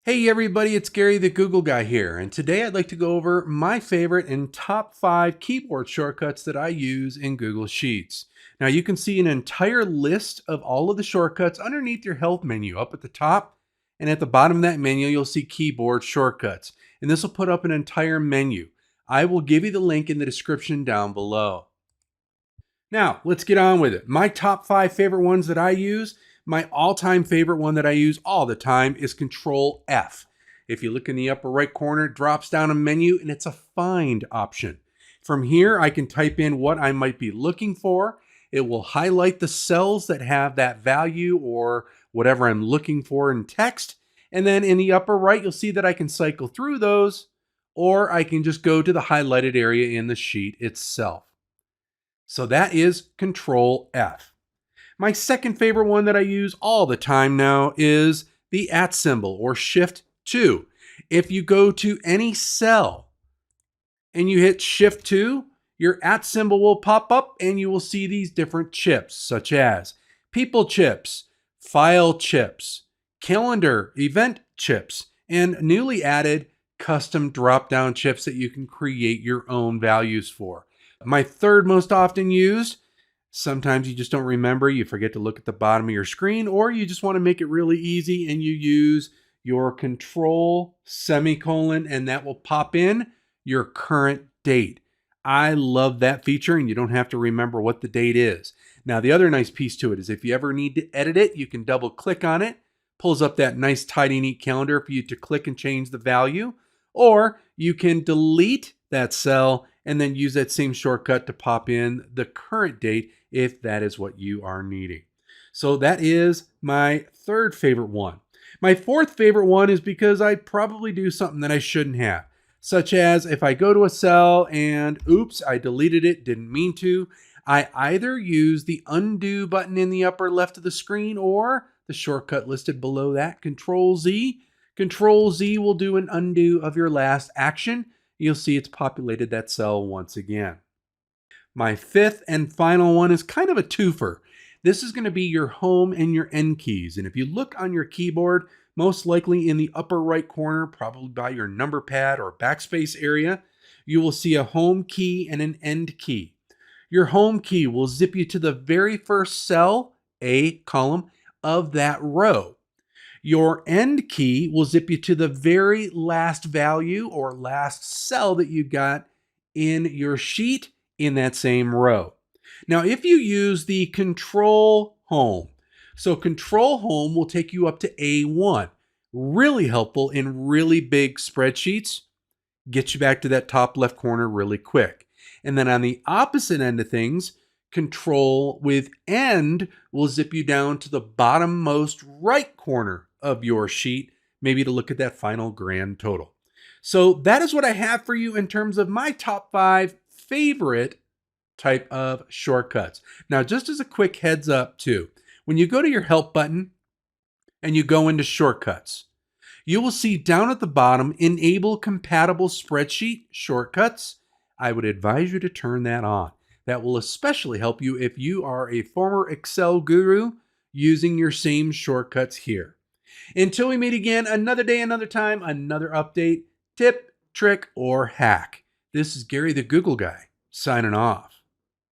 Hey everybody, it's Gary the Google Guy here, and today I'd like to go over my favorite and top 5 keyboard shortcuts that I use in Google Sheets. Now you can see an entire list of all of the shortcuts underneath your help menu up at the top, and at the bottom of that menu you'll see keyboard shortcuts, and this will put up an entire menu. I will give you the link in the description down below. Now, let's get on with it. My top 5 favorite ones that I use, my all-time favorite one that I use all the time is Control F. If you look in the upper right corner, it drops down a menu and it's a find option. From here, I can type in what I might be looking for. It will highlight the cells that have that value or whatever I'm looking for in text. And then in the upper right, you'll see that I can cycle through those, or I can just go to the highlighted area in the sheet itself. So that is Control F. My second favorite one that I use all the time now is the @ symbol or Shift 2. If you go to any cell and you hit Shift 2, your @ symbol will pop up and you will see these different chips such as people chips, file chips, calendar event chips, and newly added custom drop-down chips that you can create your own values for. My third most often used, sometimes you just don't remember, you forget to look at the bottom of your screen, or you just want to make it really easy and you use your control semicolon and that will pop in your current date. I love that feature and you don't have to remember what the date is. Now the other nice piece to it is if you ever need to edit it, you can double click on it, pulls up that nice tidy neat calendar for you to click and change the value, or you can delete that cell and then use that same shortcut to pop in the current date if that is what you are needing. So that is my third favorite one. My fourth favorite one is because I probably do something that I shouldn't have, such as if I go to a cell and oops, I deleted it, didn't mean to, I either use the undo button in the upper left of the screen or the shortcut listed below that, Control Z. Control Z will do an undo of your last action. You'll see it's populated that cell once again. My fifth and final one is kind of a twofer. This is going to be your home and your end keys. And if you look on your keyboard, most likely in the upper right corner, probably by your number pad or backspace area, you will see a home key and an end key. Your home key will zip you to the very first cell, A column, of that row. Your end key will zip you to the very last value or last cell that you got in your sheet in that same row. Now, if you use the Control Home, so Control Home will take you up to A1. Really helpful in really big spreadsheets. Get you back to that top left corner really quick. And then on the opposite end of things, Control with End will zip you down to the bottommost right corner of your sheet, maybe to look at that final grand total. So that is what I have for you in terms of my top 5 favorite type of shortcuts. Now, just as a quick heads up too, when you go to your help button and you go into shortcuts, you will see down at the bottom, enable compatible spreadsheet shortcuts. I would advise you to turn that on. That will especially help you if you are a former Excel guru using your same shortcuts here. Until we meet again, another day, another time, another update, tip, trick, or hack. This is Gary the Google Guy, signing off.